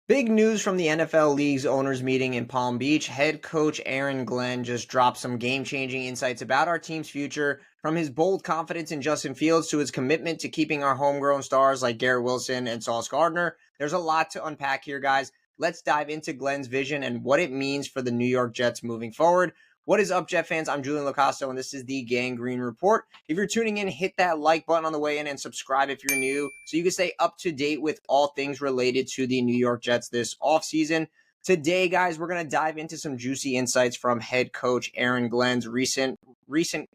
Big news from the NFL League's owners meeting in Palm Beach. Head coach Aaron Glenn just dropped some game-changing insights about our team's future, from his bold confidence in Justin Fields to his commitment to keeping our homegrown stars like Garrett Wilson and Sauce Gardner. There's a lot to unpack here, guys. Let's dive into Glenn's vision and what it means for the New York Jets moving forward. What is up, Jet fans? I'm Julian Lacosto, and this is the Gang Green Report. If you're tuning in, hit that like button on the way in and subscribe if you're new so you can stay up to date with all things related to the New York Jets this offseason. Today, guys, we're going to dive into some juicy insights from head coach Aaron Glenn's recent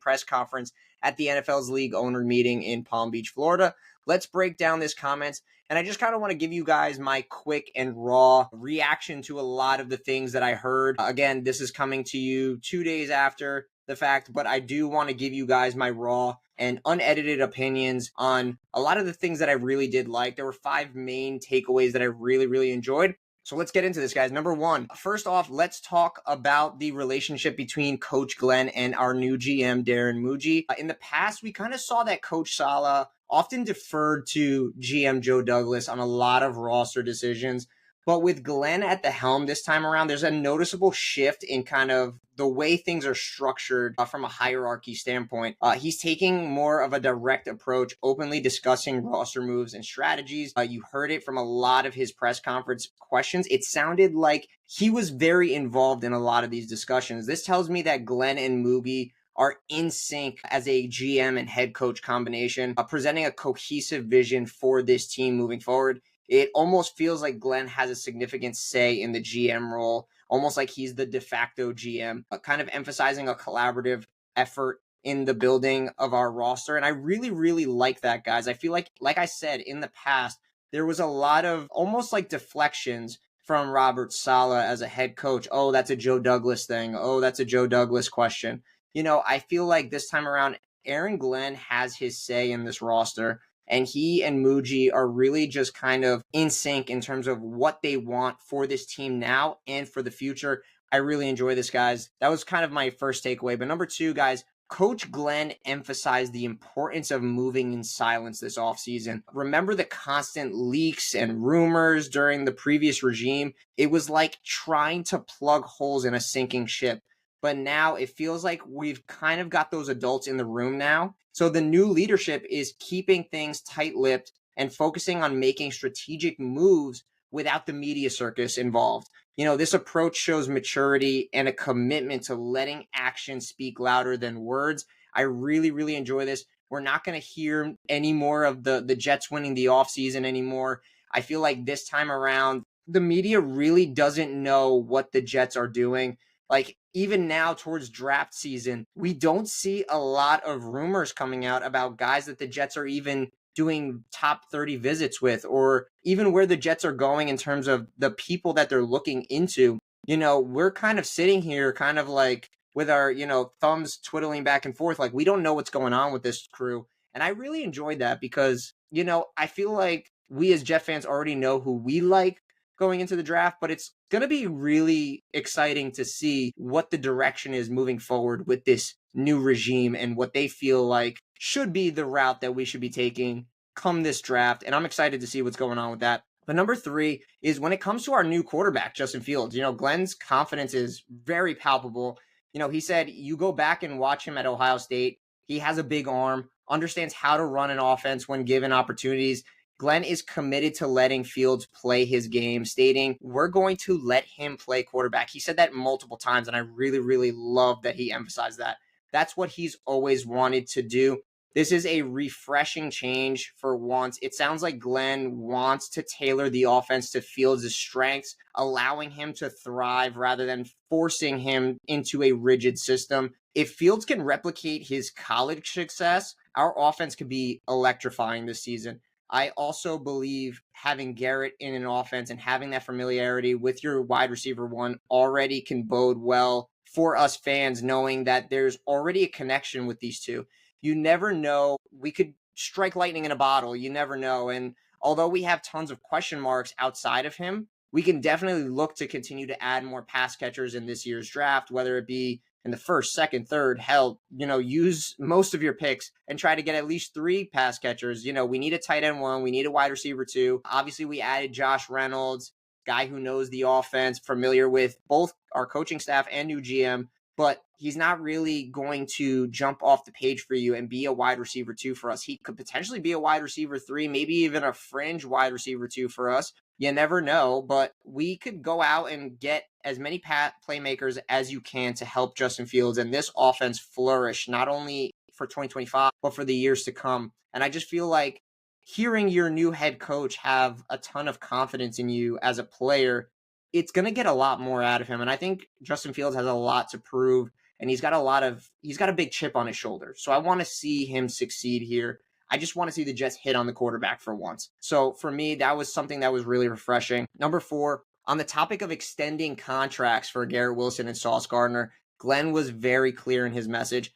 press conference at the NFL's league owner meeting in Palm Beach, Florida. Let's break down this comments. And I just kind of want to give you guys my quick and raw reaction to a lot of the things that I heard. Again, this is coming to you 2 days after the fact, but I do want to give you guys my raw and unedited opinions on a lot of the things that I really did like. There were 5 main takeaways that I really enjoyed. So let's get into this, guys. Number one, first off, let's talk about the relationship between Coach Glenn and our new GM, Darren Muji. In the past, we kind of saw that Coach Saleh often deferred to GM Joe Douglas on a lot of roster decisions. But with Glenn at the helm this time around, there's a noticeable shift in kind of the way things are structured from a hierarchy standpoint. He's taking more of a direct approach, openly discussing roster moves and strategies. You heard it from a lot of his press conference questions. It sounded like he was very involved in a lot of these discussions. This tells me that Glenn and Mugi are in sync as a GM and head coach combination, presenting a cohesive vision for this team moving forward. It almost feels like Glenn has a significant say in the GM role, almost like he's the de facto GM, kind of emphasizing a collaborative effort in the building of our roster. And I really like that, guys. I feel like I said in the past, there was a lot of almost like deflections from Robert Saleh as a head coach. Oh, that's a Joe Douglas thing. Oh, that's a Joe Douglas question. I feel like this time around, Aaron Glenn has his say in this roster, and he and Muji are really just kind of in sync in terms of what they want for this team now and for the future. I really enjoy this, guys. That was kind of my first takeaway. But number two, guys, Coach Glenn emphasized the importance of moving in silence this offseason. Remember the constant leaks and rumors during the previous regime? It was like trying to plug holes in a sinking ship. But now it feels like we've kind of got those adults in the room now. So the new leadership is keeping things tight-lipped and focusing on making strategic moves without the media circus involved. This approach shows maturity and a commitment to letting action speak louder than words. I really enjoy this. We're not going to hear any more of the Jets winning the offseason anymore. I feel like this time around, the media really doesn't know what the Jets are doing. Like, even now towards draft season, we don't see a lot of rumors coming out about guys that the Jets are even doing top 30 visits with, or even where the Jets are going in terms of the people that they're looking into. We're kind of sitting here kind of like with our, thumbs twiddling back and forth. Like, we don't know what's going on with this crew. And I really enjoyed that because, I feel like we as Jet fans already know who we like going into the draft, but it's going to be really exciting to see what the direction is moving forward with this new regime and what they feel like should be the route that we should be taking come this draft. And I'm excited to see what's going on with that. But number three is when it comes to our new quarterback, Justin Fields, Glenn's confidence is very palpable. He said, you go back and watch him at Ohio State. He has a big arm, understands how to run an offense when given opportunities. Glenn is committed to letting Fields play his game, stating, we're going to let him play quarterback. He said that multiple times, and I really love that he emphasized that. That's what he's always wanted to do. This is a refreshing change for once. It sounds like Glenn wants to tailor the offense to Fields' strengths, allowing him to thrive rather than forcing him into a rigid system. If Fields can replicate his college success, our offense could be electrifying this season. I also believe having Garrett in an offense and having that familiarity with your wide receiver one already can bode well for us fans, knowing that there's already a connection with these two. You never know. We could strike lightning in a bottle. You never know. And although we have tons of question marks outside of him, we can definitely look to continue to add more pass catchers in this year's draft, whether it be in the first, second, third, hell, use most of your picks and try to get at least 3 pass catchers. We need a tight end 1. We need a wide receiver 2. Obviously, we added Josh Reynolds. guy who knows the offense, familiar with both our coaching staff and new GM, but he's not really going to jump off the page for you and be a wide receiver 2 for us. He could potentially be a wide receiver 3, maybe even a fringe wide receiver 2 for us. You never know, but we could go out and get as many playmakers as you can to help Justin Fields and this offense flourish, not only for 2025, but for the years to come. And I just feel like hearing your new head coach have a ton of confidence in you as a player, it's going to get a lot more out of him. And I think Justin Fields has a lot to prove, and he's got a big chip on his shoulder. So I want to see him succeed here. I just want to see the Jets hit on the quarterback for once. So for me, that was something that was really refreshing. Number 4, on the topic of extending contracts for Garrett Wilson and Sauce Gardner, Glenn was very clear in his message.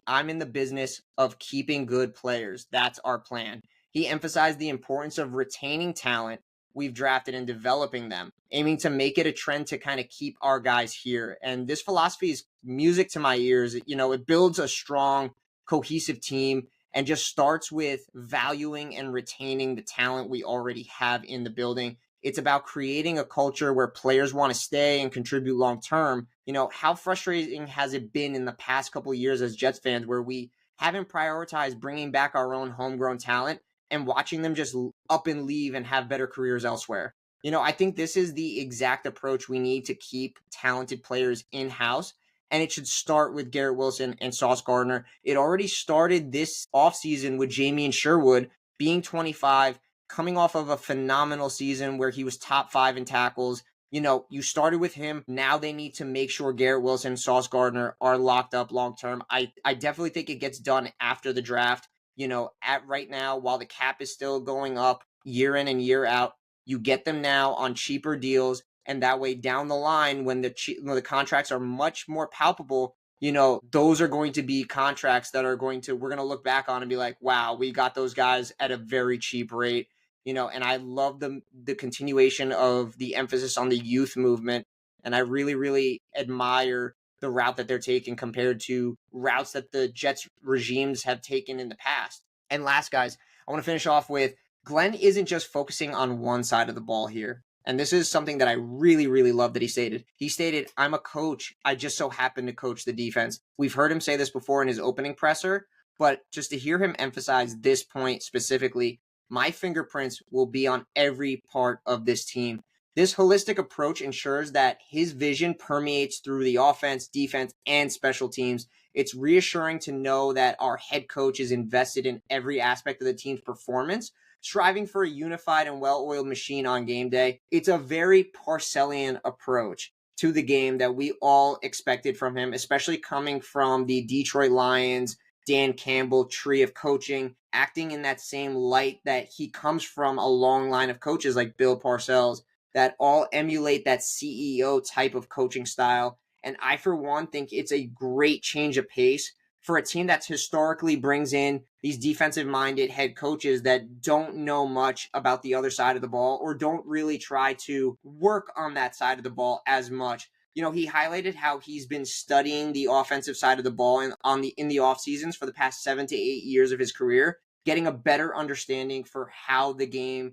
I'm in the business of keeping good players. That's our plan. He emphasized the importance of retaining talent we've drafted and developing them, aiming to make it a trend to kind of keep our guys here. And this philosophy is music to my ears. It builds a strong, cohesive team and just starts with valuing and retaining the talent we already have in the building. It's about creating a culture where players want to stay and contribute long term. How frustrating has it been in the past couple of years as Jets fans where we haven't prioritized bringing back our own homegrown talent and watching them just up and leave and have better careers elsewhere? I think this is the exact approach we need to keep talented players in-house. And it should start with Garrett Wilson and Sauce Gardner. It already started this offseason with Jamie Sherwood being 25, coming off of a phenomenal season where he was top 5 in tackles. You started with him. Now they need to make sure Garrett Wilson and Sauce Gardner are locked up long-term. I definitely think it gets done after the draft. At right now, while the cap is still going up year in and year out, you get them now on cheaper deals. And that way down the line, when the contracts are much more palpable, those are going to be contracts that we're going to look back on and be like, wow, we got those guys at a very cheap rate. And I love the continuation of the emphasis on the youth movement. And I really, really admire the route that they're taking compared to routes that the Jets regimes have taken in the past. And last, guys, I want to finish off with Glenn isn't just focusing on one side of the ball here. And this is something that I really, really love that he stated. He stated, I'm a coach. I just so happen to coach the defense. We've heard him say this before in his opening presser, but just to hear him emphasize this point specifically, my fingerprints will be on every part of this team. This holistic approach ensures that his vision permeates through the offense, defense, and special teams. It's reassuring to know that our head coach is invested in every aspect of the team's performance, striving for a unified and well-oiled machine on game day. It's a very Parcellian approach to the game that we all expected from him, especially coming from the Detroit Lions, Dan Campbell tree of coaching, acting in that same light that he comes from a long line of coaches like Bill Parcells that all emulate that CEO type of coaching style. And I, for one, think it's a great change of pace for a team that's historically brings in these defensive-minded head coaches that don't know much about the other side of the ball or don't really try to work on that side of the ball as much. He highlighted how he's been studying the offensive side of the ball in the off seasons for the past 7 to 8 years of his career, getting a better understanding for how to game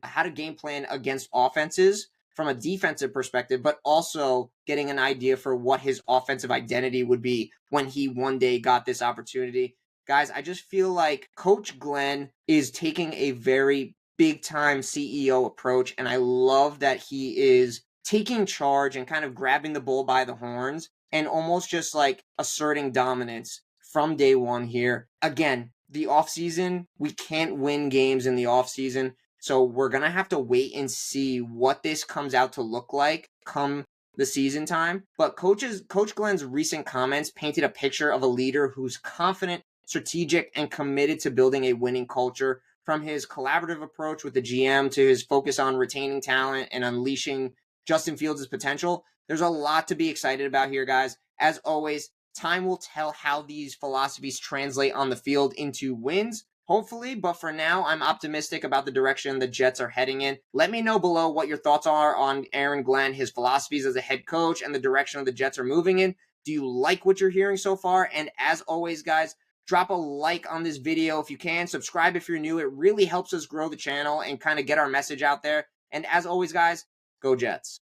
plan against offenses from a defensive perspective, but also getting an idea for what his offensive identity would be when he one day got this opportunity. Guys, I just feel like Coach Glenn is taking a very big-time CEO approach, and I love that he is taking charge and kind of grabbing the bull by the horns and almost just like asserting dominance from day one here. Again, the offseason, we can't win games in the offseason. So we're going to have to wait and see what this comes out to look like come the season time. But Coach Glenn's recent comments painted a picture of a leader who's confident, strategic, and committed to building a winning culture. From his collaborative approach with the GM to his focus on retaining talent and unleashing Justin Fields' potential, there's a lot to be excited about here, guys. As always, time will tell how these philosophies translate on the field into wins. Hopefully, but for now, I'm optimistic about the direction the Jets are heading in. Let me know below what your thoughts are on Aaron Glenn, his philosophies as a head coach, and the direction the Jets are moving in. Do you like what you're hearing so far? And as always, guys, drop a like on this video if you can. Subscribe if you're new. It really helps us grow the channel and kind of get our message out there. And as always, guys, Go Jets.